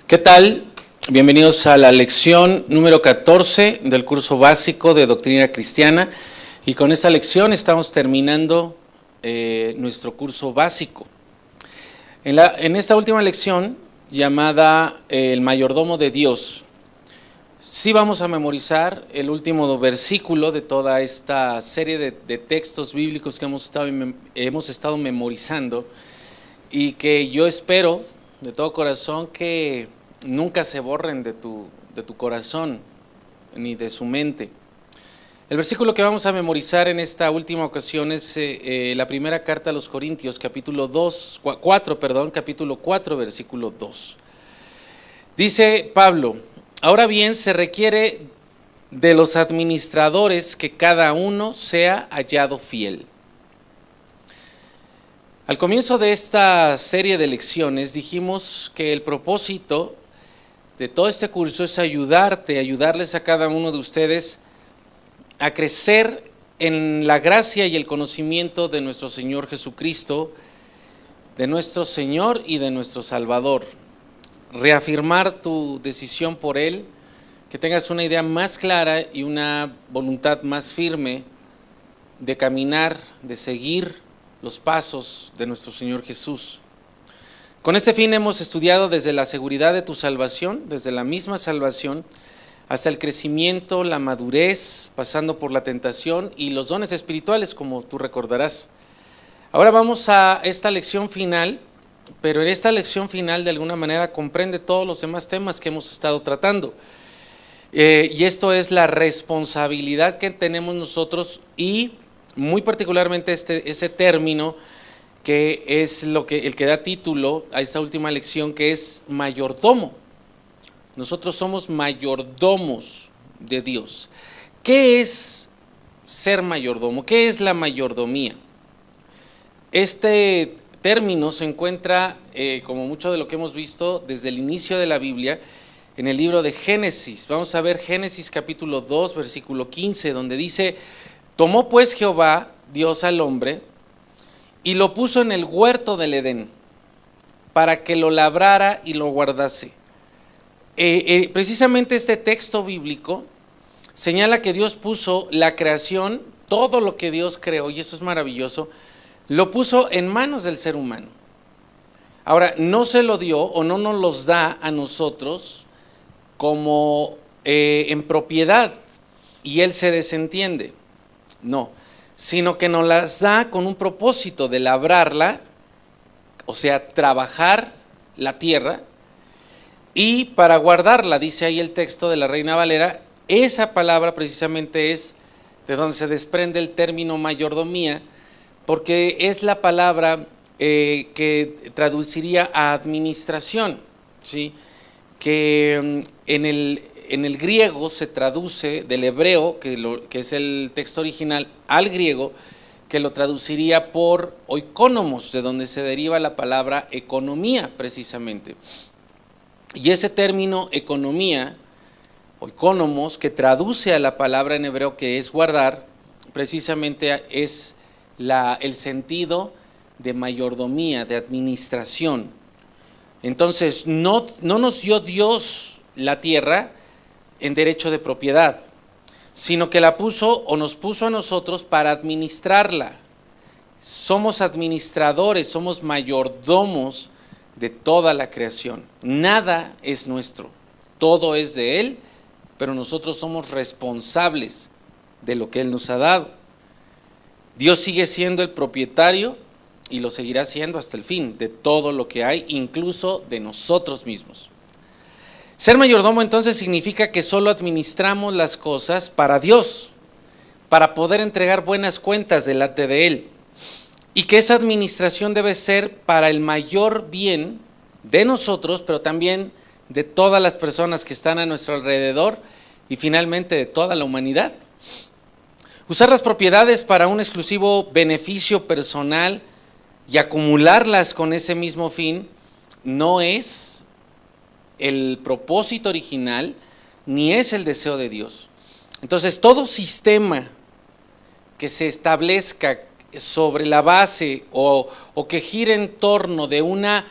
¿Qué tal? Bienvenidos a la lección número 14 del curso básico de Doctrina Cristiana. Y con esta lección estamos terminando nuestro curso básico. En esta última lección, llamada El mayordomo de Dios, sí vamos a memorizar el último versículo de toda esta serie de textos bíblicos que hemos estado memorizando, y que yo espero de todo corazón que nunca se borren de tu corazón ni de su mente. El versículo que vamos a memorizar en esta última ocasión es la primera carta a los Corintios, capítulo 4, versículo 2. Dice Pablo: ahora bien, se requiere de los administradores que cada uno sea hallado fiel. Al comienzo de esta serie de lecciones dijimos que el propósito de todo este curso es ayudarles a cada uno de ustedes a crecer en la gracia y el conocimiento de nuestro Señor Jesucristo, de nuestro Señor y de nuestro Salvador. Reafirmar tu decisión por Él, que tengas una idea más clara y una voluntad más firme de caminar, de seguir los pasos de nuestro Señor Jesús. Con este fin hemos estudiado desde la seguridad de tu salvación, desde la misma salvación, hasta el crecimiento, la madurez, pasando por la tentación y los dones espirituales, como tú recordarás. Ahora vamos a esta lección final, pero en esta lección final de alguna manera comprende todos los demás temas que hemos estado tratando. Y esto es la responsabilidad que tenemos nosotros, y muy particularmente ese término que es el que da título a esta última lección, que es mayordomo. Nosotros somos mayordomos de Dios. ¿Qué es ser mayordomo? ¿Qué es la mayordomía? Este término se encuentra, como mucho de lo que hemos visto desde el inicio de la Biblia, en el libro de Génesis. Vamos a ver Génesis capítulo 2, versículo 15, donde dice: tomó pues Jehová Dios al hombre y lo puso en el huerto del Edén para que lo labrara y lo guardase. Precisamente este texto bíblico señala que Dios puso la creación, todo lo que Dios creó, y eso es maravilloso, lo puso en manos del ser humano. Ahora, no se lo dio o no nos los da a nosotros como en propiedad y Él se desentiende. No, sino que nos las da con un propósito de labrarla, o sea, trabajar la tierra, y para guardarla. Dice ahí el texto de la Reina Valera, esa palabra precisamente es de donde se desprende el término mayordomía, porque es la palabra que traduciría a administración, ¿sí? Que en el griego se traduce del hebreo, que es el texto original, al griego, que lo traduciría por oikonomos, de donde se deriva la palabra economía precisamente. Y ese término economía, oikonomos, que traduce a la palabra en hebreo que es guardar, precisamente es el sentido de mayordomía, de administración. Entonces, no nos dio Dios la tierra en derecho de propiedad, sino que la puso o nos puso a nosotros para administrarla. Somos administradores, somos mayordomos de toda la creación. Nada es nuestro, todo es de Él, pero nosotros somos responsables de lo que Él nos ha dado. Dios sigue siendo el propietario y lo seguirá siendo hasta el fin de todo lo que hay, incluso de nosotros mismos. Ser mayordomo entonces significa que solo administramos las cosas para Dios, para poder entregar buenas cuentas delante de Él, y que esa administración debe ser para el mayor bien de nosotros, pero también de todas las personas que están a nuestro alrededor y finalmente de toda la humanidad. Usar las propiedades para un exclusivo beneficio personal y acumularlas con ese mismo fin no es el propósito original ni es el deseo de Dios. Entonces, todo sistema que se establezca sobre la base o que gire en torno de una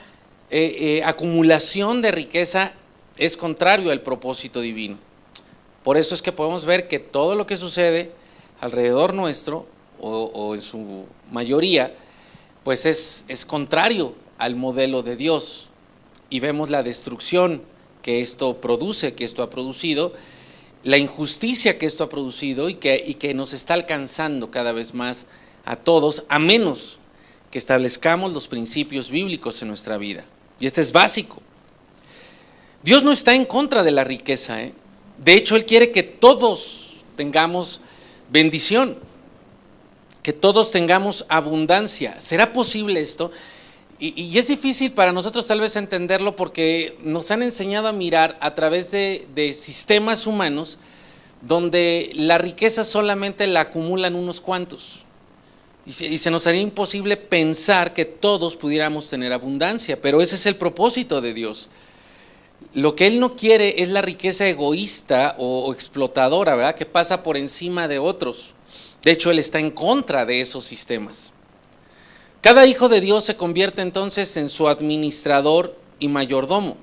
acumulación de riqueza es contrario al propósito divino. Por eso es que podemos ver que todo lo que sucede alrededor nuestro, o en su mayoría, pues es contrario al modelo de Dios. Y vemos la destrucción que esto produce, que esto ha producido, la injusticia que esto ha producido y que nos está alcanzando cada vez más a todos, a menos que establezcamos los principios bíblicos en nuestra vida. Y este es básico. Dios no está en contra de la riqueza, ¿eh? De hecho, Él quiere que todos tengamos bendición, que todos tengamos abundancia. ¿Será posible esto? Y es difícil para nosotros tal vez entenderlo porque nos han enseñado a mirar a través de sistemas humanos donde la riqueza solamente la acumulan unos cuantos. Y se nos haría imposible pensar que todos pudiéramos tener abundancia, pero ese es el propósito de Dios. Lo que Él no quiere es la riqueza egoísta o explotadora, ¿verdad?, que pasa por encima de otros. De hecho, Él está en contra de esos sistemas. Cada hijo de Dios se convierte entonces en su administrador y mayordomo.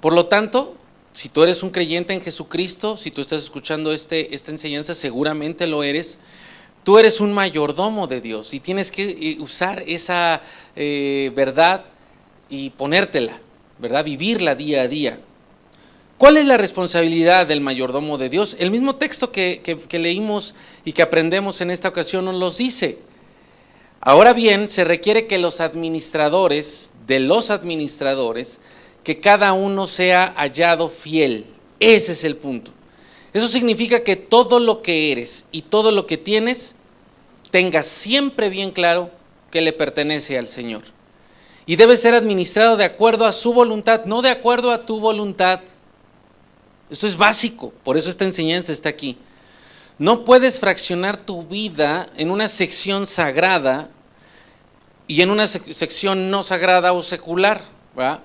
Por lo tanto, si tú eres un creyente en Jesucristo, si tú estás escuchando esta enseñanza, seguramente lo eres. Tú eres un mayordomo de Dios y tienes que usar esa verdad y ponértela, ¿verdad? Vivirla día a día. ¿Cuál es la responsabilidad del mayordomo de Dios? El mismo texto que leímos y que aprendemos en esta ocasión nos los dice. Ahora bien, se requiere que los administradores, que cada uno sea hallado fiel. Ese es el punto. Eso significa que todo lo que eres y todo lo que tienes, tengas siempre bien claro que le pertenece al Señor. Y debe ser administrado de acuerdo a su voluntad, no de acuerdo a tu voluntad. Eso es básico, por eso esta enseñanza está aquí. No puedes fraccionar tu vida en una sección sagrada y en una sección no sagrada o secular, ¿verdad?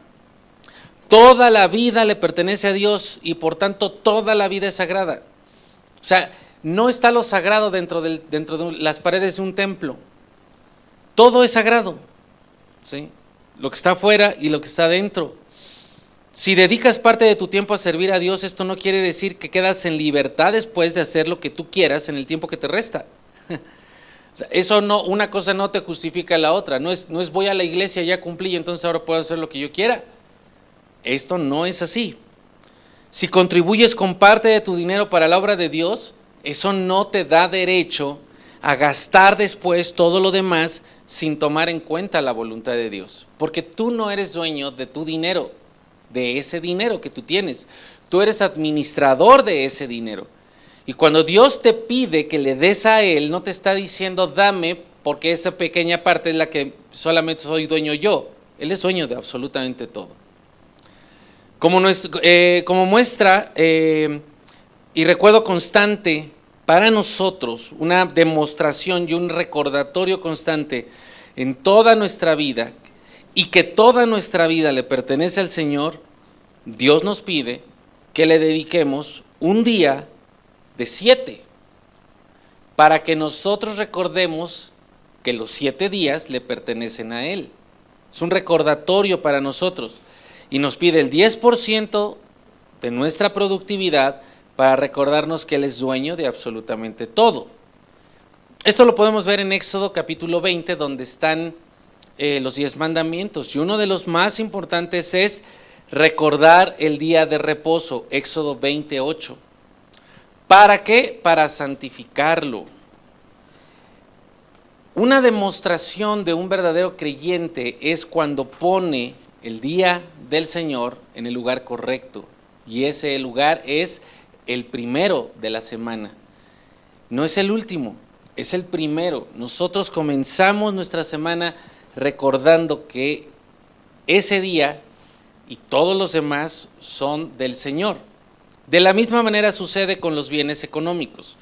Toda la vida le pertenece a Dios y por tanto toda la vida es sagrada. O sea, no está lo sagrado dentro de las paredes de un templo. Todo es sagrado, ¿sí? Lo que está afuera y lo que está dentro. Si dedicas parte de tu tiempo a servir a Dios, esto no quiere decir que quedas en libertad después de hacer lo que tú quieras en el tiempo que te resta. O sea, eso no, una cosa no te justifica la otra. No es voy a la iglesia, ya cumplí y entonces ahora puedo hacer lo que yo quiera. Esto no es así. Si contribuyes con parte de tu dinero para la obra de Dios, eso no te da derecho a gastar después todo lo demás sin tomar en cuenta la voluntad de Dios. Porque tú no eres dueño de tu dinero, de ese dinero que tú tienes. Tú eres administrador de ese dinero. Y cuando Dios te pide que le des a Él, no te está diciendo dame porque esa pequeña parte es la que solamente soy dueño yo. Él es dueño de absolutamente todo. Como muestra y recuerdo constante para nosotros, una demostración y un recordatorio constante en toda nuestra vida y que toda nuestra vida le pertenece al Señor, Dios nos pide que le dediquemos un día de 7 para que nosotros recordemos que los 7 días le pertenecen a Él. Es un recordatorio para nosotros. Y nos pide el 10% de nuestra productividad para recordarnos que Él es dueño de absolutamente todo. Esto lo podemos ver en Éxodo capítulo 20, donde están los 10 mandamientos. Y uno de los más importantes es recordar el día de reposo, Éxodo 28. ¿Para qué? Para santificarlo. Una demostración de un verdadero creyente es cuando pone el día del Señor en el lugar correcto, y ese lugar es el primero de la semana. No es el último, es el primero. Nosotros comenzamos nuestra semana recordando que ese día y todos los demás son del Señor. De la misma manera sucede con los bienes económicos.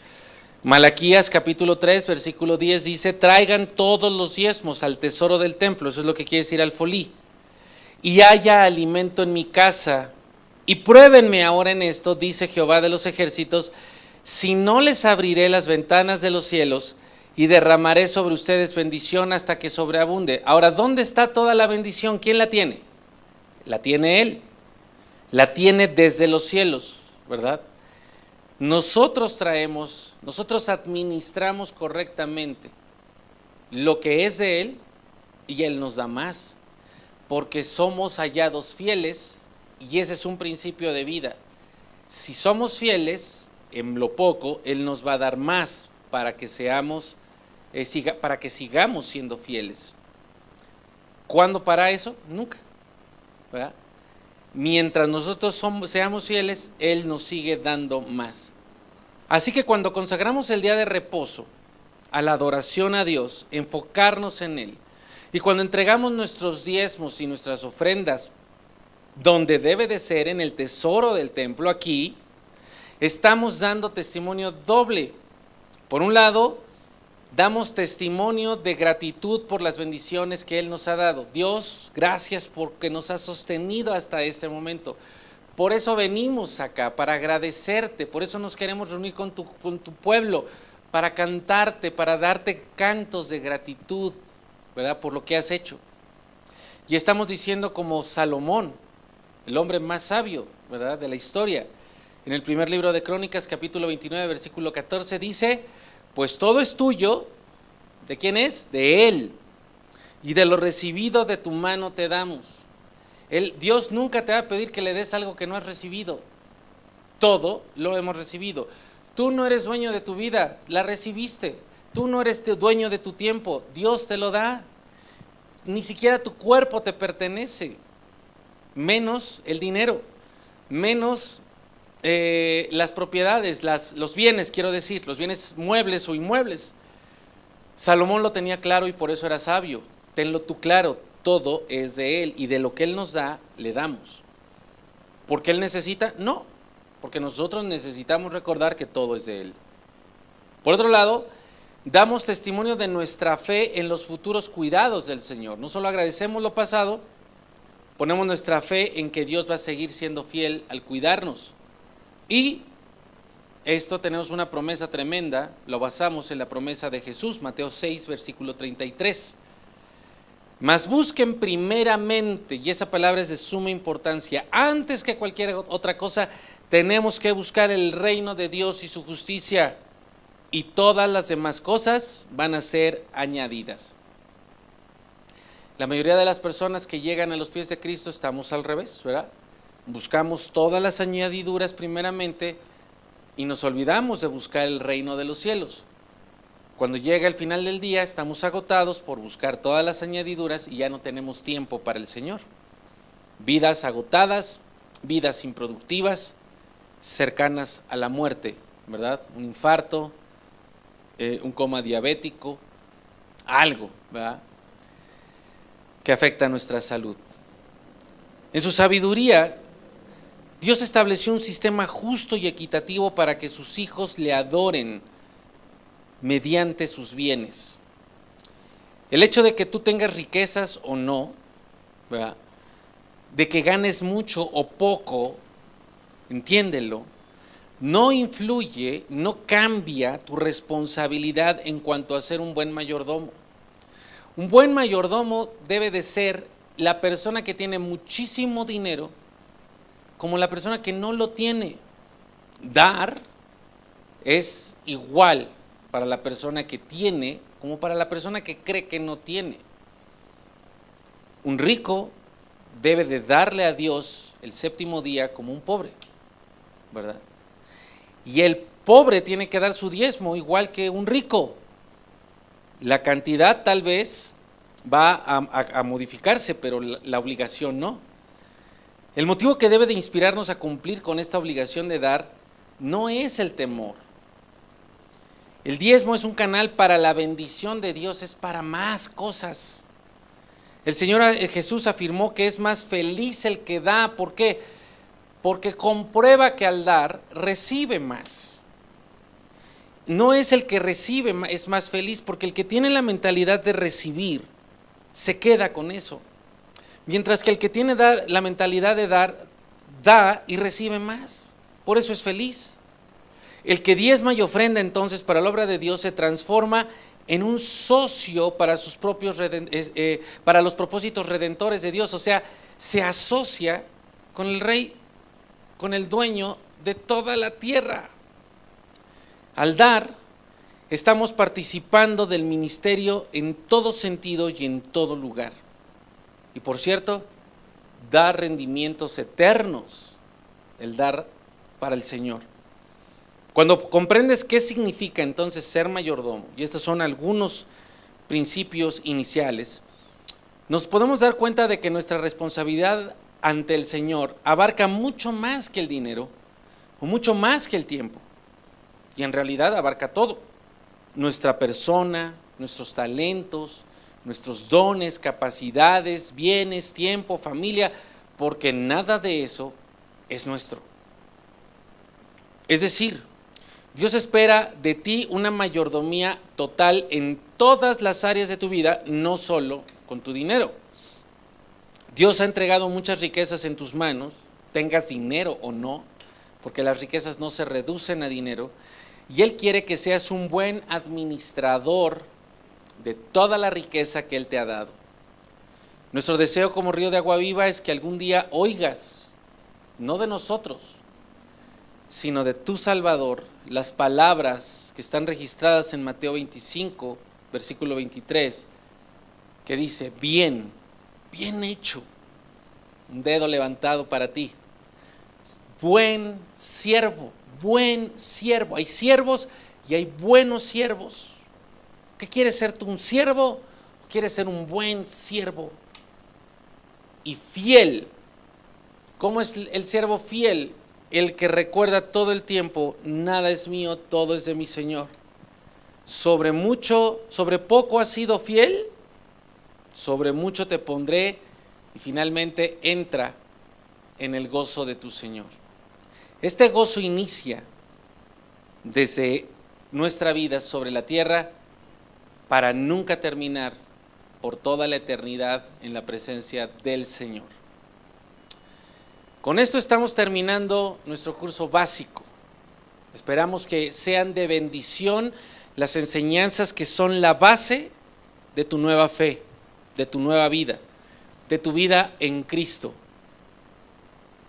Malaquías capítulo 3, versículo 10 dice: traigan todos los diezmos al tesoro del templo, eso es lo que quiere decir alfolí, y haya alimento en mi casa, y pruébenme ahora en esto, dice Jehová de los ejércitos, si no les abriré las ventanas de los cielos y derramaré sobre ustedes bendición hasta que sobreabunde. Ahora, ¿dónde está toda la bendición? ¿Quién la tiene? La tiene Él. la tiene desde los cielos, ¿verdad? Nosotros administramos correctamente lo que es de Él y Él nos da más, porque somos hallados fieles y ese es un principio de vida. Si somos fieles en lo poco, Él nos va a dar más para que para que sigamos siendo fieles. ¿Cuándo para eso? Nunca, ¿verdad? Mientras nosotros seamos fieles, Él nos sigue dando más. Así que cuando consagramos el día de reposo a la adoración a Dios, enfocarnos en Él, y cuando entregamos nuestros diezmos y nuestras ofrendas, donde debe de ser, en el tesoro del templo, aquí, estamos dando testimonio doble. Por un lado, damos testimonio de gratitud por las bendiciones que Él nos ha dado. Dios, gracias porque nos has sostenido hasta este momento. Por eso venimos acá, para agradecerte, por eso nos queremos reunir con tu pueblo, para cantarte, para darte cantos de gratitud, ¿verdad? Por lo que has hecho. Y estamos diciendo como Salomón, el hombre más sabio, ¿verdad?, de la historia. En el primer libro de Crónicas, capítulo 29, versículo 14, dice: pues todo es tuyo. ¿De quién es? De Él. Y de lo recibido de tu mano te damos. Dios nunca te va a pedir que le des algo que no has recibido. Todo lo hemos recibido. Tú no eres dueño de tu vida, la recibiste. Tú no eres dueño de tu tiempo, Dios te lo da. Ni siquiera tu cuerpo te pertenece, menos el dinero, menos las propiedades, los bienes, quiero decir, los bienes muebles o inmuebles. Salomón lo tenía claro y por eso era sabio. Tenlo tú claro, todo es de Él y de lo que Él nos da, le damos. ¿Por qué Él necesita? No, porque nosotros necesitamos recordar que todo es de Él. Por otro lado, damos testimonio de nuestra fe en los futuros cuidados del Señor. No solo agradecemos lo pasado, ponemos nuestra fe en que Dios va a seguir siendo fiel al cuidarnos. Y esto tenemos una promesa tremenda, lo basamos en la promesa de Jesús, Mateo 6, versículo 33. Mas busquen primeramente, y esa palabra es de suma importancia, antes que cualquier otra cosa, tenemos que buscar el reino de Dios y su justicia, y todas las demás cosas van a ser añadidas. La mayoría de las personas que llegan a los pies de Cristo estamos al revés, ¿verdad? Buscamos todas las añadiduras primeramente y nos olvidamos de buscar el reino de los cielos. Cuando llega el final del día estamos agotados por buscar todas las añadiduras y ya no tenemos tiempo para el Señor. Vidas agotadas, vidas improductivas, cercanas a la muerte, ¿verdad? Un infarto, un coma diabético, algo, ¿verdad?, que afecta a nuestra salud. En su sabiduría, Dios estableció un sistema justo y equitativo para que sus hijos le adoren mediante sus bienes. El hecho de que tú tengas riquezas o no, ¿verdad?, de que ganes mucho o poco, entiéndelo, no influye, no cambia tu responsabilidad en cuanto a ser un buen mayordomo. Un buen mayordomo debe de ser la persona que tiene muchísimo dinero como la persona que no lo tiene. Dar es igual para la persona que tiene como para la persona que cree que no tiene. Un rico debe de darle a Dios el séptimo día como un pobre, ¿verdad? Y el pobre tiene que dar su diezmo igual que un rico. La cantidad tal vez va a modificarse, pero la obligación no. El motivo que debe de inspirarnos a cumplir con esta obligación de dar no es el temor. El diezmo es un canal para la bendición de Dios, es para más cosas. El Señor Jesús afirmó que es más feliz el que da. ¿Por qué? Porque comprueba que al dar recibe más. No es el que recibe es más feliz, porque el que tiene la mentalidad de recibir se queda con eso. Mientras que el que tiene la mentalidad de dar, da y recibe más. Por eso es feliz. El que diezma y ofrenda entonces para la obra de Dios se transforma en un socio para sus propios para los propósitos redentores de Dios. O sea, se asocia con el Rey con el dueño de toda la tierra. Al dar, estamos participando del ministerio en todo sentido y en todo lugar. Y por cierto, da rendimientos eternos el dar para el Señor. Cuando comprendes qué significa entonces ser mayordomo, y estos son algunos principios iniciales, nos podemos dar cuenta de que nuestra responsabilidad ante el Señor abarca mucho más que el dinero o mucho más que el tiempo, y en realidad abarca todo: nuestra persona, nuestros talentos, nuestros dones, capacidades, bienes, tiempo, familia, porque nada de eso es nuestro. Es decir, Dios espera de ti una mayordomía total en todas las áreas de tu vida, no solo con tu dinero. Dios ha entregado muchas riquezas en tus manos, tengas dinero o no, porque las riquezas no se reducen a dinero, y Él quiere que seas un buen administrador de toda la riqueza que Él te ha dado. Nuestro deseo como Río de Agua Viva es que algún día oigas, no de nosotros, sino de tu Salvador, las palabras que están registradas en Mateo 25, versículo 23, que dice: bien, bien hecho, un dedo levantado para ti, buen siervo, buen siervo. Hay siervos y hay buenos siervos. ¿Qué quieres ser tú, un siervo o quieres ser un buen siervo? Y fiel. ¿Cómo es el siervo fiel? El que recuerda todo el tiempo: nada es mío, todo es de mi Señor. Sobre poco has sido fiel, sobre mucho te pondré, y finalmente entra en el gozo de tu Señor. Este gozo inicia desde nuestra vida sobre la tierra para nunca terminar por toda la eternidad en la presencia del Señor. Con esto estamos terminando nuestro curso básico. Esperamos que sean de bendición las enseñanzas que son la base de tu nueva fe, de tu nueva vida, de tu vida en Cristo.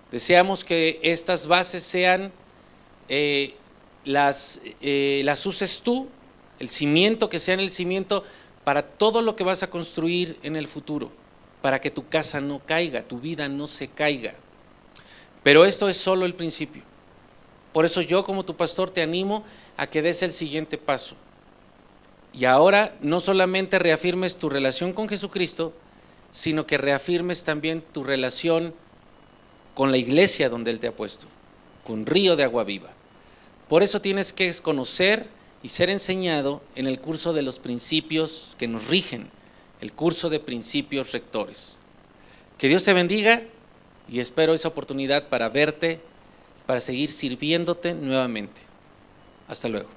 Deseamos que estas bases sean, las uses tú, el cimiento, que sean el cimiento para todo lo que vas a construir en el futuro, para que tu casa no caiga, tu vida no se caiga. Pero esto es solo el principio. Por eso yo, como tu pastor, te animo a que des el siguiente paso. Y ahora no solamente reafirmes tu relación con Jesucristo, sino que reafirmes también tu relación con la iglesia donde Él te ha puesto, con Río de Agua Viva. Por eso tienes que conocer y ser enseñado en el curso de los principios que nos rigen, el curso de principios rectores. Que Dios te bendiga, y espero esa oportunidad para verte, para seguir sirviéndote nuevamente. Hasta luego.